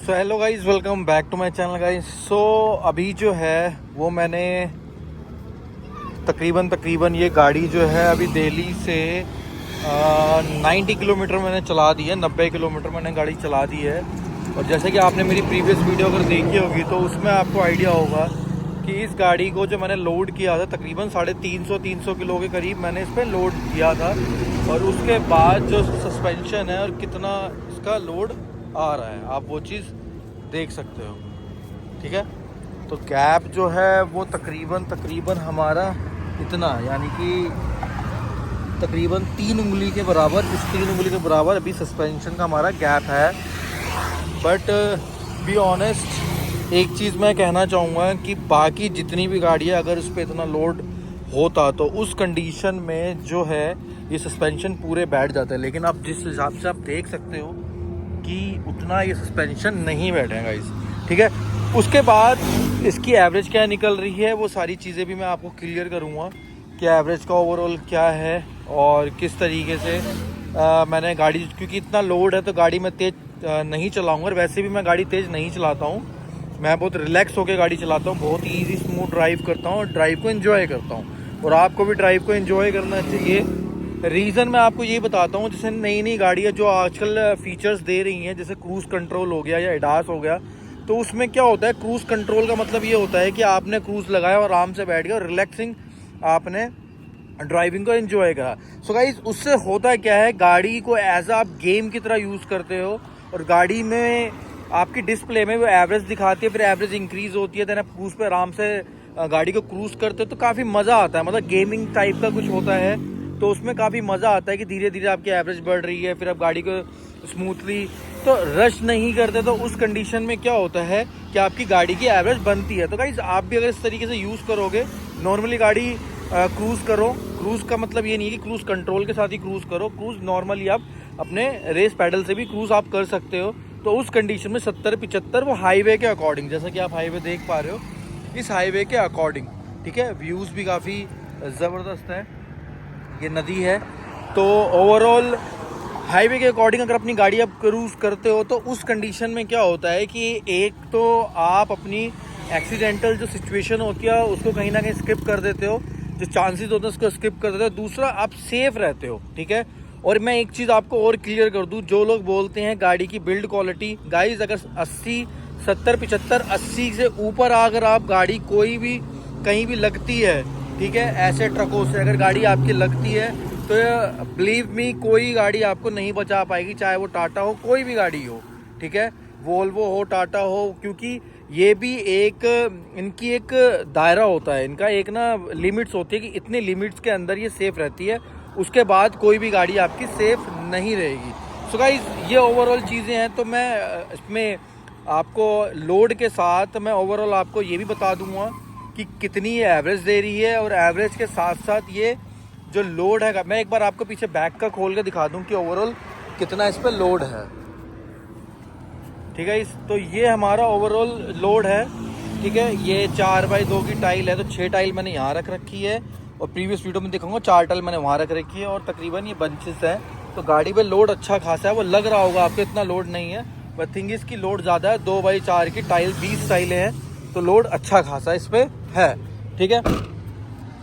So hello guys, welcome back to my channel guys. So अभी जो है वो मैंने तकरीबन ये गाड़ी जो है अभी दिल्ली से 90 किलोमीटर मैंने चला दी है। 90 किलोमीटर मैंने गाड़ी चला दी है। और जैसे कि आपने मेरी प्रीवियस वीडियो अगर देखी होगी तो उसमें आपको आइडिया होगा कि इस गाड़ी को जो मैंने लोड किया था तकरीबन 350 किलो के करीब मैंने इस पर लोड किया था। और उसके बाद जो सस्पेंशन है और कितना इसका लोड आ रहा है आप वो चीज़ देख सकते हो। ठीक है, तो गैप जो है वो तकरीबन हमारा इतना, यानी कि तकरीबन 3 उंगली के बराबर, इस 3 उंगली के बराबर अभी सस्पेंशन का हमारा गैप है। बट बी ऑनेस्ट एक चीज़ मैं कहना चाहूँगा कि बाकी जितनी भी गाड़ियाँ अगर उस पर इतना लोड होता तो उस कंडीशन में जो है ये सस्पेंशन पूरे बैठ जाते हैं। लेकिन आप जिस हिसाब से आप देख सकते हो कि उतना ये सस्पेंशन नहीं बैठेगा इस। ठीक है, उसके बाद इसकी एवरेज क्या निकल रही है वो सारी चीज़ें भी मैं आपको क्लियर करूँगा कि एवरेज का ओवरऑल क्या है और किस तरीके से मैंने गाड़ी, क्योंकि इतना लोड है तो गाड़ी में तेज़ नहीं चलाऊँगा। और वैसे भी मैं गाड़ी तेज़ नहीं चलाता हूँ, मैं बहुत रिलैक्स होकर गाड़ी चलाता हूँ, बहुत ईजी स्मूथ ड्राइव करता हूँ और ड्राइव को एंजॉय करता हूँ। और आपको भी ड्राइव को एंजॉय करना चाहिए। रीज़न मैं आपको ये बताता हूँ, जैसे नई गाड़ियाँ जो आजकल फीचर्स दे रही हैं, जैसे क्रूज़ कंट्रोल हो गया या एडास हो गया, तो उसमें क्या होता है, क्रूज़ कंट्रोल का मतलब ये होता है कि आपने क्रूज़ लगाया और आराम से बैठ गया और रिलैक्सिंग आपने ड्राइविंग को एंजॉय करा। सो गाइस, उससे होता क्या है, गाड़ी को एज आप गेम की तरह यूज़ करते हो और गाड़ी में आपकी डिस्प्ले में वो एवरेज दिखाती है, फिर एवरेज इंक्रीज़ होती है, देन आप क्रूज़ पे आराम से गाड़ी को क्रूज़ करते हो तो काफ़ी मज़ा आता है। मतलब गेमिंग टाइप का कुछ होता है, तो उसमें काफ़ी मज़ा आता है कि धीरे धीरे आपकी एवरेज बढ़ रही है, फिर आप गाड़ी को स्मूथली तो रश नहीं करते, तो उस कंडीशन में क्या होता है कि आपकी गाड़ी की एवरेज बनती है। तो गाइस, आप भी अगर इस तरीके से यूज़ करोगे, नॉर्मली गाड़ी क्रूज़ करो, क्रूज़ का मतलब ये नहीं है कि क्रूज़ कंट्रोल के साथ ही क्रूज़ करो, क्रूज़ नॉर्मली आप अपने रेस पैडल से भी क्रूज़ आप कर सकते हो। तो उस कंडीशन में 70-75 वो हाईवे के अकॉर्डिंग, जैसा कि आप हाईवे देख पा रहे हो, इस हाईवे के अकॉर्डिंग। ठीक है, व्यूज़ भी काफ़ी ज़बरदस्त है, ये नदी है। तो ओवरऑल हाईवे के अकॉर्डिंग अगर अपनी गाड़ी आप क्रूज़ करते हो तो उस कंडीशन में क्या होता है कि एक तो आप अपनी एक्सीडेंटल जो सिचुएशन होती है उसको कहीं ना कहीं स्किप कर देते हो, जो चांसेस होते हैं उसको स्किप कर देते हो। दूसरा, आप सेफ रहते हो। ठीक है, और मैं एक चीज़ आपको और क्लियर कर दूं, जो लोग बोलते हैं गाड़ी की बिल्ड क्वालिटी, गाइज अगर 80, 70, 75, 80 से ऊपर अगर आप गाड़ी कोई भी कहीं भी लगती है, ठीक है, ऐसे ट्रकों से अगर गाड़ी आपकी लगती है तो बिलीव मी कोई गाड़ी आपको नहीं बचा पाएगी, चाहे वो टाटा हो, कोई भी गाड़ी हो। ठीक है, वोल्वो हो, टाटा हो, क्योंकि ये भी एक इनकी एक दायरा होता है, इनका एक ना लिमिट्स होती है कि इतने लिमिट्स के अंदर ये सेफ रहती है, उसके बाद कोई भी गाड़ी आपकी सेफ नहीं रहेगी। सो गाइस, ये ओवरऑल चीज़ें हैं। तो मैं इसमें आपको लोड के साथ मैं ओवरऑल आपको ये भी बता दूंगा कि कितनी ये एवरेज दे रही है, और एवरेज के साथ साथ ये जो लोड है, मैं एक बार आपको पीछे बैक का खोल के दिखा दूं कि ओवरऑल कितना इस पर लोड है। ठीक है, तो ये हमारा ओवरऑल लोड है। ठीक है, ये 4x2 की टाइल है, तो 6 टाइल मैंने यहाँ रख रखी है और प्रीवियस वीडियो में दिखाऊंगा 4 टाइल मैंने वहाँ रख रखी है, और तकरीबन ये बंचेस है। तो गाड़ी पे लोड अच्छा खासा है, वो लग रहा होगा आपको इतना लोड नहीं है, बट थिंग इसकी लोड ज़्यादा है। 2x4 की टाइल 20 टाइलें हैं, तो लोड अच्छा खासा इस पर है। ठीक है,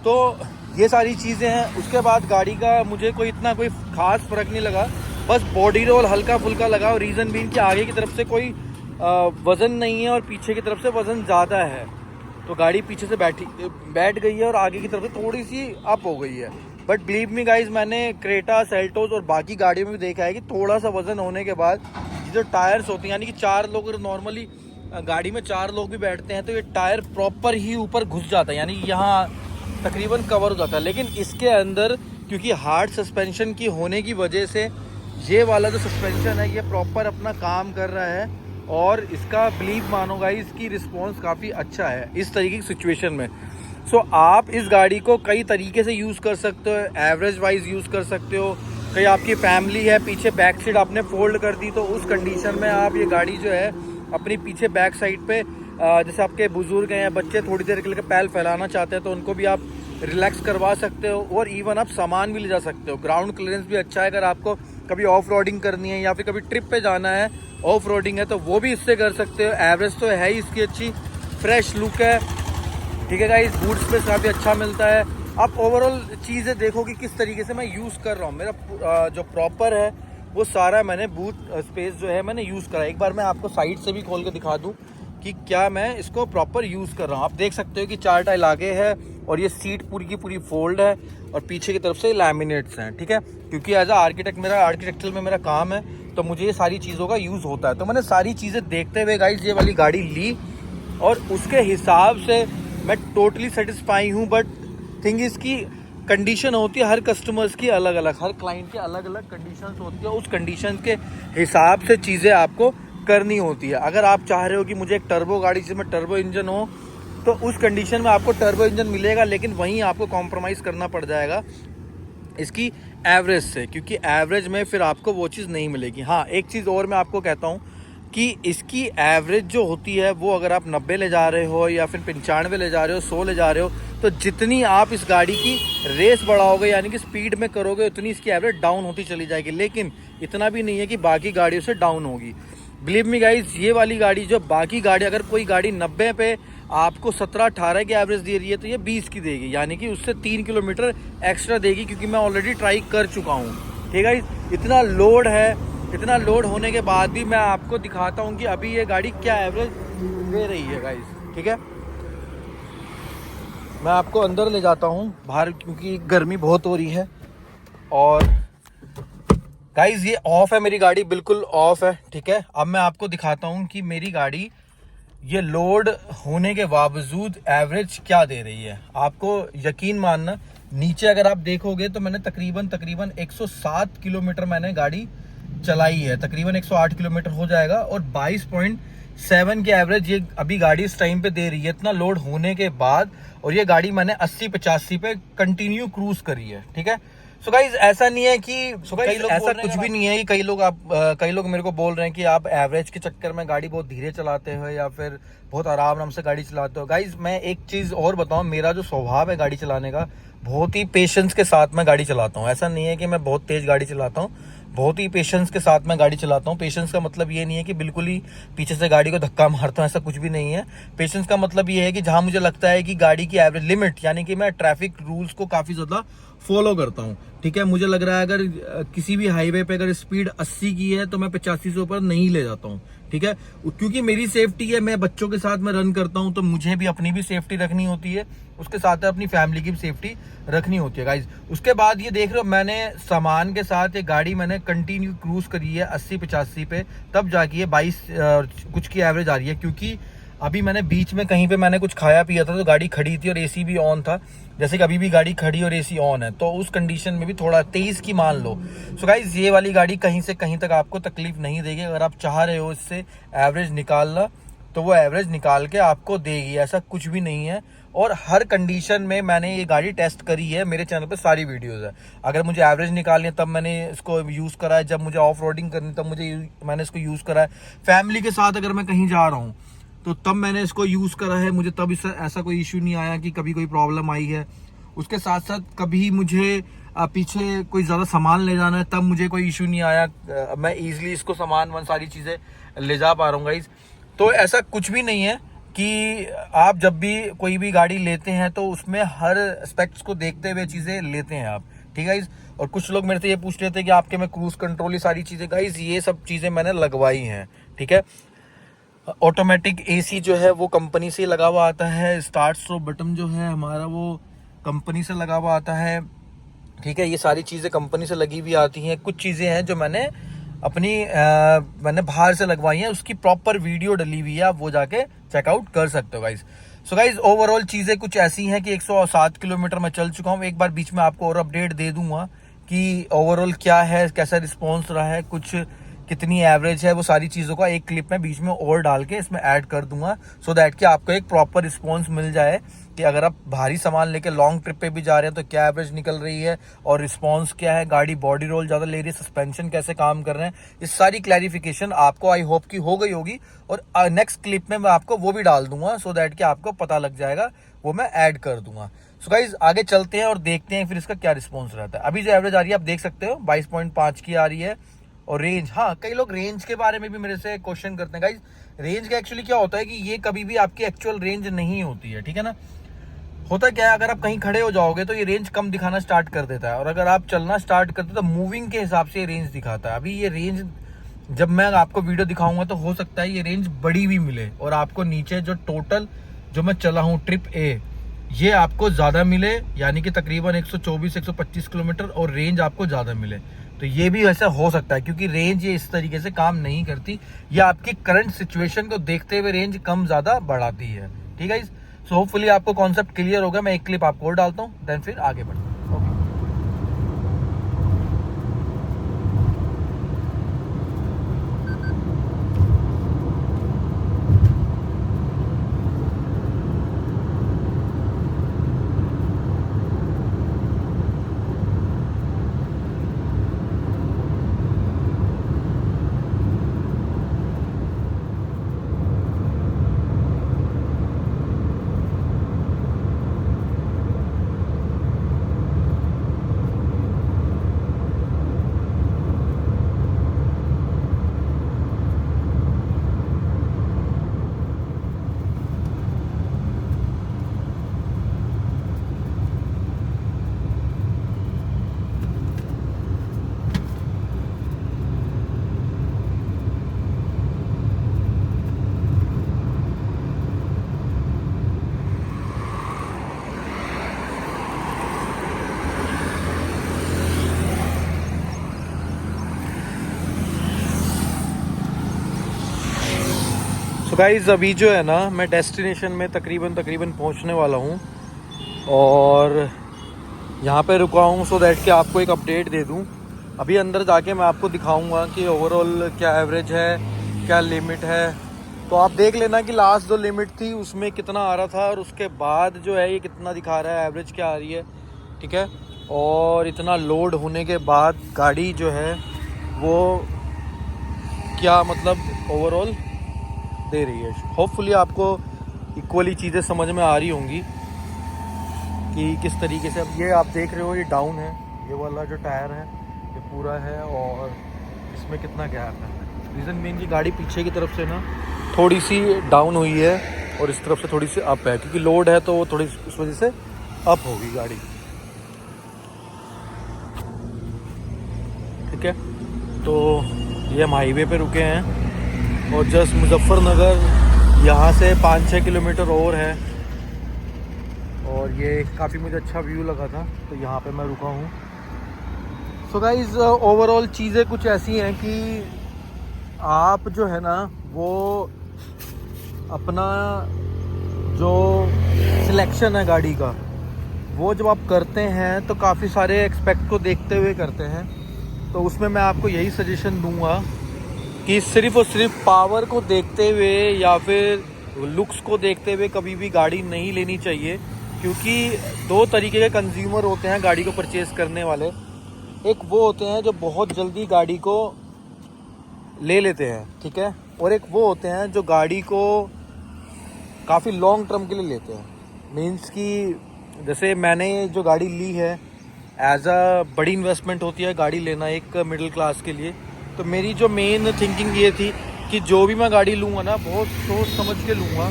तो ये सारी चीज़ें हैं। उसके बाद गाड़ी का मुझे कोई इतना कोई ख़ास फ़र्क नहीं लगा, बस बॉडी रोल हल्का फुल्का लगा, और रीज़न भी कि आगे की तरफ से कोई वज़न नहीं है और पीछे की तरफ से वज़न ज़्यादा है, तो गाड़ी पीछे से बैठ गई है और आगे की तरफ से थोड़ी सी अप हो गई है। बट बिलीव मी गाइज, मैंने क्रेटा, सेल्टोस और बाकी गाड़ियों में भी देखा है कि थोड़ा सा वज़न होने के बाद जो टायर्स होते हैं, यानी कि 4 लोग अगर नॉर्मली गाड़ी में 4 लोग भी बैठते हैं तो ये टायर प्रॉपर ही ऊपर घुस जाता है, यानी यहाँ तकरीबन कवर हो जाता है। लेकिन इसके अंदर क्योंकि हार्ड सस्पेंशन की होने की वजह से ये वाला जो सस्पेंशन है ये प्रॉपर अपना काम कर रहा है, और इसका बिलीव मानो गाइस, इसकी रिस्पॉन्स काफ़ी अच्छा है इस तरीके की सिचुएशन में। सो आप इस गाड़ी को कई तरीके से यूज़ कर सकते हो, एवरेज वाइज यूज़ कर सकते हो। कहीं आपकी फैमिली है, पीछे बैक सीट आपने फोल्ड कर दी, तो उस कंडीशन में आप ये गाड़ी जो है अपनी पीछे बैक साइड पे, जैसे आपके बुजुर्ग हैं या बच्चे थोड़ी देर के लिए पैर फैलाना चाहते हैं तो उनको भी आप रिलैक्स करवा सकते हो, और इवन आप सामान भी ले जा सकते हो। ग्राउंड क्लियरेंस भी अच्छा है, अगर आपको कभी ऑफ रोडिंग करनी है या फिर कभी ट्रिप पे जाना है ऑफ रोडिंग है तो वो भी इससे कर सकते हो। एवरेज तो है ही इसकी अच्छी, फ्रेश लुक है, ठीक है गाइस। बूट स्पेस काफ़ी अच्छा मिलता है। आप ओवरऑल चीज़ें देखो कि किस तरीके से मैं यूज़ कर रहा हूँ। मेरा जो प्रॉपर है वो सारा मैंने बूट स्पेस जो है मैंने यूज़ करा। एक बार मैं आपको साइड से भी खोल के दिखा दूँ कि क्या मैं इसको प्रॉपर यूज़ कर रहा हूँ। आप देख सकते हो कि 4 टाइल आगे है और ये सीट पूरी की पूरी फोल्ड है और पीछे की तरफ से लैमिनेट्स हैं, ठीक है। क्योंकि एज अ आर्किटेक्ट, मेरा आर्किटेक्चरल में मेरा काम है तो मुझे ये सारी चीज़ों का यूज़ होता है। तो मैंने सारी चीज़ें देखते हुए गाइस ये वाली गाड़ी ली और उसके हिसाब से मैं टोटली सेटिस्फाई हूँ। बट थिंग इसकी कंडीशन होती है हर कस्टमर्स की अलग अलग, हर क्लाइंट की अलग अलग कंडीशंस होती है। उस कंडीशन के हिसाब से चीज़ें आपको करनी होती है। अगर आप चाह रहे हो कि मुझे एक टर्बो गाड़ी जिसमें टर्बो इंजन हो तो उस कंडीशन में आपको टर्बो इंजन मिलेगा, लेकिन वहीं आपको कॉम्प्रोमाइज़ करना पड़ जाएगा इसकी एवरेज से, क्योंकि एवरेज में फिर आपको वो चीज़ नहीं मिलेगी। हाँ, एक चीज़ और मैं आपको कहता हूँ कि इसकी एवरेज जो होती है वो अगर आप 90 ले जा रहे हो या फिर 95 ले जा रहे हो, 100 ले जा रहे हो, तो जितनी आप इस गाड़ी की रेस बढ़ाओगे यानी कि स्पीड में करोगे उतनी इसकी एवरेज डाउन होती चली जाएगी। लेकिन इतना भी नहीं है कि बाकी गाड़ियों से डाउन होगी। बिलीव मी गाइज, ये वाली गाड़ी जो बाकी गाड़ी, अगर कोई गाड़ी 90 पे आपको 17-18 की एवरेज दे रही है तो ये 20 की देगी, यानी कि उससे 3 किलोमीटर एक्स्ट्रा देगी, क्योंकि मैं ऑलरेडी ट्राई कर चुका हूँ, ठीक है। इतना लोड है, इतना लोड होने के बाद भी मैं आपको दिखाता हूँ कि अभी ये गाड़ी क्या एवरेज दे रही है गाइज, ठीक है। मैं आपको अंदर ले जाता हूँ बाहर, क्योंकि गर्मी बहुत हो रही है। और गाइज ये ऑफ है, मेरी गाड़ी बिल्कुल ऑफ है, ठीक है। अब मैं आपको दिखाता हूँ कि मेरी गाड़ी ये लोड होने के बावजूद एवरेज क्या दे रही है। आपको यकीन मानना, नीचे अगर आप देखोगे तो मैंने तकरीबन 107 किलोमीटर मैंने गाड़ी चलाई है, तकरीबन 108 किलोमीटर हो जाएगा, और 22.7 की एवरेज ये अभी गाड़ी इस टाइम पे दे रही है, इतना लोड होने के बाद। और ये गाड़ी मैंने 80-85 पे कंटिन्यू क्रूज करी है, ठीक है। सो गाइज ऐसा नहीं है कि कई लोग, ऐसा कुछ भी नहीं है कि कई लोग मेरे को बोल रहे हैं कि आप एवरेज के चक्कर में गाड़ी बहुत धीरे चलाते हो या फिर बहुत आराम से गाड़ी चलाते हो। गाइज मैं एक चीज और बताऊं, मेरा जो स्वभाव है गाड़ी चलाने का, बहुत ही पेशेंस के साथ मैं गाड़ी चलाता हूँ। ऐसा नहीं है कि मैं बहुत तेज गाड़ी चलाता हूँ, बहुत ही पेशेंस के साथ मैं गाड़ी चलाता हूँ। पेशेंस का मतलब ये नहीं है कि बिल्कुल ही पीछे से गाड़ी को धक्का मारता हूँ, ऐसा कुछ भी नहीं है। पेशेंस का मतलब ये है कि जहां मुझे लगता है कि गाड़ी की एवरेज लिमिट, यानी कि मैं ट्रैफिक रूल्स को काफी ज्यादा फॉलो करता हूँ, ठीक है। मुझे लग रहा है अगर किसी भी हाईवे पे अगर स्पीड 80 की है तो मैं 85 से ऊपर नहीं ले जाता हूँ, ठीक है। क्योंकि मेरी सेफ्टी है, मैं बच्चों के साथ मैं रन करता हूँ तो मुझे भी अपनी भी सेफ्टी रखनी होती है, उसके साथ अपनी फैमिली की भी सेफ्टी रखनी होती है गाइज। उसके बाद ये देख रहे हो, मैंने सामान के साथ ये गाड़ी मैंने कंटिन्यू क्रूज करी है 80-85 पे, तब जाके ये 22 कुछ की एवरेज आ रही है। क्योंकि अभी मैंने बीच में कहीं पे मैंने कुछ खाया पिया था तो गाड़ी खड़ी थी और एसी भी ऑन था, जैसे कि अभी भी गाड़ी खड़ी और एसी ऑन है, तो उस कंडीशन में भी थोड़ा 23 की मान लो। सो गाइज ये वाली गाड़ी कहीं से कहीं तक आपको तकलीफ नहीं देगी। अगर आप चाह रहे हो इससे एवरेज निकालना तो वो एवरेज निकाल के आपको देगी, ऐसा कुछ भी नहीं है। और हर कंडीशन में मैंने ये गाड़ी टेस्ट करी है, मेरे चैनल पे सारी वीडियोस है। अगर मुझे एवरेज निकालनी है तब मैंने इसको यूज़ करा है, जब मुझे ऑफ रोडिंग करनी तब मैंने इसको यूज़ करा है, फैमिली के साथ अगर मैं कहीं जा रहा हूँ तो तब मैंने इसको यूज़ करा है, मुझे तब इससे ऐसा कोई इशू नहीं आया कि कभी कोई प्रॉब्लम आई है। उसके साथ साथ कभी मुझे पीछे कोई ज़्यादा सामान ले जाना है तब मुझे कोई इशू नहीं आया, मैं ईजिली इसको सामान सारी चीज़ें ले जा पा रहा हूँ गाइज। तो ऐसा कुछ भी नहीं है कि आप जब भी कोई भी गाड़ी लेते हैं तो उसमें हर एस्पेक्ट्स को देखते हुए चीज़ें लेते हैं आप, ठीक है गाइज। और कुछ लोग मेरे से ये पूछ रहे थे कि आपके में क्रूज कंट्रोल, ये सारी चीज़ें गाइज ये सब चीज़ें मैंने लगवाई हैं, ठीक है। ऑटोमेटिक एसी जो है वो कंपनी से लगा हुआ आता है, स्टार्ट स्टॉप बटन जो है हमारा वो कंपनी से लगा हुआ आता है, ठीक है। ये सारी चीज़ें कंपनी से लगी हुई आती हैं। कुछ चीज़ें हैं जो मैंने मैंने बाहर से लगवाई है, उसकी प्रॉपर वीडियो डली हुई है, आप वो जाके चेकआउट कर सकते हो गाइज। सो गाइज ओवरऑल चीज़ें कुछ ऐसी हैं कि 107 किलोमीटर मैं चल चुका हूँ। एक बार बीच में आपको और अपडेट दे दूंगा कि ओवरऑल क्या है, कैसा रिस्पॉन्स रहा है, कुछ कितनी एवरेज है, वो सारी चीज़ों का एक क्लिप में बीच में और डाल के इसमें ऐड कर दूंगा, सो दैट कि आपको एक प्रॉपर रिस्पॉन्स मिल जाए कि अगर आप भारी सामान लेके लॉन्ग ट्रिप पे भी जा रहे हैं तो क्या एवरेज निकल रही है और रिस्पॉन्स क्या है, गाड़ी बॉडी रोल ज़्यादा ले रही है, सस्पेंशन कैसे काम कर रहे हैं। इस सारी क्लैरिफिकेशन आपको आई होप की हो गई होगी, और नेक्स्ट क्लिप में मैं आपको वो भी डाल दूंगा सो दैट कि आपको पता लग जाएगा, वो मैं ऐड कर दूंगा। सो गाइज आगे चलते हैं और देखते हैं फिर इसका क्या रिस्पॉन्स रहता है। अभी जो एवरेज आ रही है आप देख सकते हो 22.5 की आ रही है, और रेंज, हाँ कई लोग रेंज के बारे में भी मेरे से क्वेश्चन करते हैं गाइज। रेंज का एक्चुअली क्या होता है कि ये कभी भी आपकी एक्चुअल रेंज नहीं होती है, ठीक है ना। होता क्या है, अगर आप कहीं खड़े हो जाओगे तो ये रेंज कम दिखाना स्टार्ट कर देता है, और अगर आप चलना स्टार्ट करते हो तो मूविंग के हिसाब से ये रेंज दिखाता है। अभी ये रेंज जब मैं आपको वीडियो दिखाऊंगा तो हो सकता है ये रेंज बड़ी भी मिले, और आपको नीचे जो टोटल जो मैं चला हूँ ट्रिप ए, ये आपको ज़्यादा मिले, यानी कि तकरीबन 124-125 किलोमीटर, और रेंज आपको ज़्यादा मिले। तो ये भी वैसा हो सकता है, क्योंकि रेंज ये इस तरीके से काम नहीं करती, ये आपकी करंट सिचुएशन को देखते हुए रेंज कम ज़्यादा बढ़ाती है, ठीक है। सो होपफुली आपको कॉन्सेप्ट क्लियर होगा। मैं एक क्लिप आपको और डालता हूँ, देन फिर आगे बढ़ते हैं। तो गाइज अभी जो है ना, मैं डेस्टिनेशन में तकरीबन पहुंचने वाला हूं, और यहाँ पे रुका हूँ सो दैट कि आपको एक अपडेट दे दूँ। अभी अंदर जाके मैं आपको दिखाऊंगा कि ओवरऑल क्या एवरेज है, क्या लिमिट है। तो आप देख लेना कि लास्ट जो लिमिट थी उसमें कितना आ रहा था, और उसके बाद जो है ये कितना दिखा रहा है, एवरेज क्या आ रही है, ठीक है। और इतना लोड होने के बाद गाड़ी जो है वो क्या मतलब ओवरऑल दे रही है। होपफुली आपको इक्वली चीज़ें समझ में आ रही होंगी कि किस तरीके से। अब ये आप देख रहे हो, ये डाउन है, ये वाला जो टायर है ये पूरा है, और इसमें कितना गैप है। रीज़न मेन की गाड़ी पीछे की तरफ से ना थोड़ी सी डाउन हुई है, और इस तरफ से थोड़ी सी अप है, क्योंकि लोड है तो वो थोड़ी उस वजह से अप होगी गाड़ी, ठीक है। तो ये हम हाईवे पे रुके हैं, और जस्ट मुजफ्फरनगर यहाँ से 5-6 किलोमीटर और है, और ये काफ़ी मुझे अच्छा व्यू लगा था, तो यहाँ पे मैं रुका हूँ। सो गाइज ओवरऑल चीज़ें कुछ ऐसी हैं कि आप जो है ना वो अपना जो सिलेक्शन है गाड़ी का, वो जब आप करते हैं तो काफ़ी सारे एक्सपेक्ट को देखते हुए करते हैं। तो उसमें मैं आपको यही सजेशन दूंगा कि सिर्फ़ और सिर्फ पावर को देखते हुए या फिर लुक्स को देखते हुए कभी भी गाड़ी नहीं लेनी चाहिए, क्योंकि दो तरीके के कंज्यूमर होते हैं गाड़ी को परचेज़ करने वाले। एक वो होते हैं जो बहुत जल्दी गाड़ी को ले लेते हैं, ठीक है, और एक वो होते हैं जो गाड़ी को काफ़ी लॉन्ग टर्म के लिए लेते हैं। मीन्स कि जैसे मैंने जो गाड़ी ली है एज अ बड़ी इन्वेस्टमेंट होती है गाड़ी लेना एक मिडिल क्लास के लिए। तो मेरी जो मेन थिंकिंग ये थी कि जो भी मैं गाड़ी लूँगा ना बहुत सोच समझ के लूँगा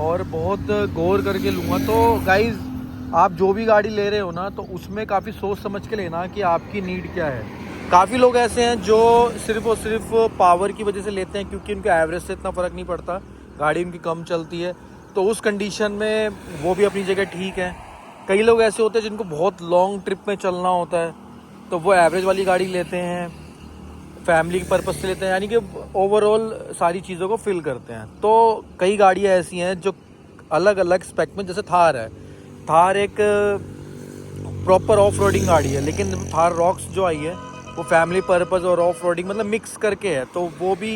और बहुत गौर करके लूँगा। तो गाइज़ आप जो भी गाड़ी ले रहे हो ना तो उसमें काफ़ी सोच समझ के लेना कि आपकी नीड क्या है। काफ़ी लोग ऐसे हैं जो सिर्फ़ और सिर्फ पावर की वजह से लेते हैं, क्योंकि उनके एवरेज से इतना फ़र्क नहीं पड़ता, गाड़ी उनकी कम चलती है, तो उस कंडीशन में वो भी अपनी जगह ठीक है। कई लोग ऐसे होते हैं जिनको बहुत लॉन्ग ट्रिप में चलना होता है, तो वो एवरेज वाली गाड़ी लेते हैं, फैमिली के पर्पज़ से लेते हैं, यानी कि ओवरऑल सारी चीज़ों को फिल करते हैं। तो कई गाड़ियाँ ऐसी हैं जो अलग अलग स्पेक में, जैसे थार है, थार एक प्रॉपर ऑफ रोडिंग गाड़ी है, लेकिन थार रॉक्स जो आई है वो फैमिली पर्पज़ और ऑफ रोडिंग मतलब मिक्स करके है, तो वो भी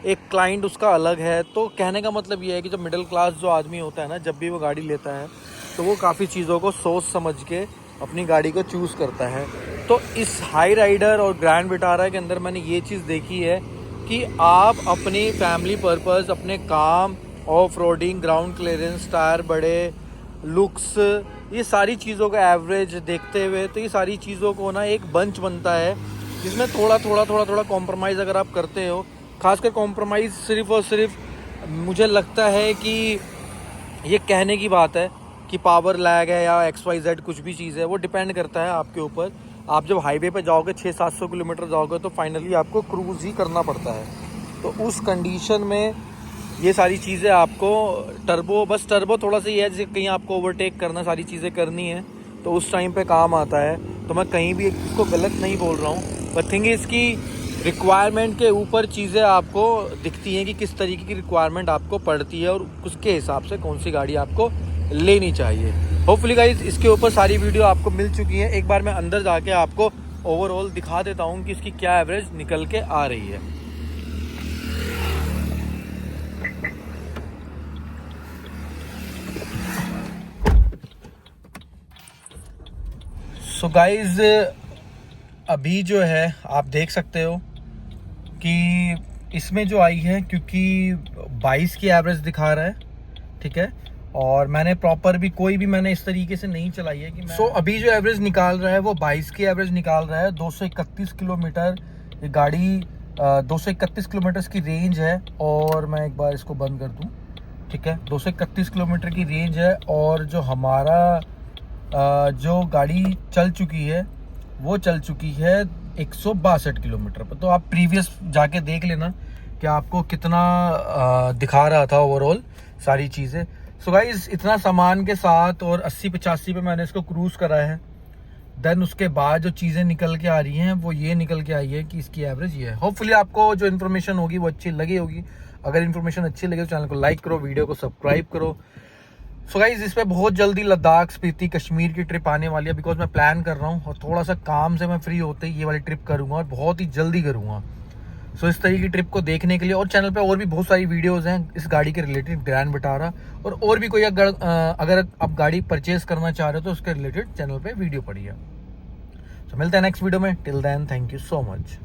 एक क्लाइंट उसका अलग है। तो कहने का मतलब ये है कि जो मिडिल क्लास जो आदमी होता है ना, जब भी वो गाड़ी लेता है तो वो काफ़ी चीज़ों को सोच समझ के अपनी गाड़ी को चूज़ करता है। तो इस हाई राइडर और ग्रैंड विटारा के अंदर मैंने ये चीज़ देखी है कि आप अपनी फैमिली पर्पज़, अपने काम, off roading, ground clearance, tyre बड़े, लुक्स, ये सारी चीज़ों का एवरेज देखते हुए, तो ये सारी चीज़ों को ना एक बंच बनता है जिसमें थोड़ा कॉम्प्रोमाइज़ अगर आप करते हो, खासकर कॉम्प्रोमाइज़ सिर्फ और सिर्फ मुझे लगता है कि ये कहने की बात है कि पावर लैग है या XYZ कुछ भी चीज़ है, वो डिपेंड करता है आपके ऊपर। आप जब हाईवे पे जाओगे 600-700 किलोमीटर जाओगे तो फाइनली आपको क्रूज़ ही करना पड़ता है। तो उस कंडीशन में ये सारी चीज़ें आपको टर्बो थोड़ा सा ये है, जैसे कहीं आपको ओवरटेक करना, सारी चीज़ें करनी है तो उस टाइम पे काम आता है। तो मैं कहीं भी इसको गलत नहीं बोल रहा हूँ, बट थिंग इसकी रिक्वायरमेंट के ऊपर चीज़ें आपको दिखती हैं कि किस तरीके की रिक्वायरमेंट आपको पड़ती है और उसके हिसाब से कौन सी गाड़ी आपको लेनी चाहिए। होपफुली गाइज इसके ऊपर सारी वीडियो आपको मिल चुकी है। एक बार मैं अंदर जाके आपको ओवरऑल दिखा देता हूँ कि इसकी क्या एवरेज निकल के आ रही है। सो गाइज अभी जो है आप देख सकते हो कि इसमें जो आई है, क्योंकि 22 की एवरेज दिखा रहा है, ठीक है, और मैंने प्रॉपर भी कोई भी मैंने इस तरीके से नहीं चलाई है कि अभी जो एवरेज निकाल रहा है वो 22 की एवरेज निकाल रहा है। 231 किलोमीटर ये गाड़ी 231 किलोमीटर की रेंज है। और मैं एक बार इसको बंद कर दूं, ठीक है, 231 किलोमीटर की रेंज है। और जो हमारा जो गाड़ी चल चुकी है वो चल चुकी है 162 किलोमीटर पर। तो आप प्रीवियस जाके देख लेना कि आपको कितना दिखा रहा था ओवरऑल सारी चीज़ें। सो गाइस इतना सामान के साथ और 80-85 पे मैंने इसको क्रूज़ करा है। देन उसके बाद जो चीज़ें निकल के आ रही हैं वो ये निकल के आई है कि इसकी एवरेज ये है। होपफुली आपको जो इन्फॉर्मेशन होगी वो अच्छी लगी होगी। अगर इन्फॉर्मेशन अच्छी लगे तो चैनल को लाइक करो, वीडियो को सब्सक्राइब करो। सो गाइज इस पे बहुत जल्दी लद्दाख, स्पीति, कश्मीर की ट्रिप आने वाली है, बिकॉज मैं प्लान कर रहा हूँ और थोड़ा सा काम से मैं फ्री होते ही ये वाली ट्रिप करूँगा और बहुत ही जल्दी करूँगा। सो इस तरीके की ट्रिप को देखने के लिए और चैनल पे और भी बहुत सारी वीडियोस हैं इस गाड़ी के रिलेटेड, ग्रैंड विटारा, और भी कोई अगर आप गाड़ी परचेज करना चाह रहे हो तो उसके रिलेटेड चैनल पे वीडियो पड़ी है। सो मिलते हैं नेक्स्ट वीडियो में। Till then thank you so much.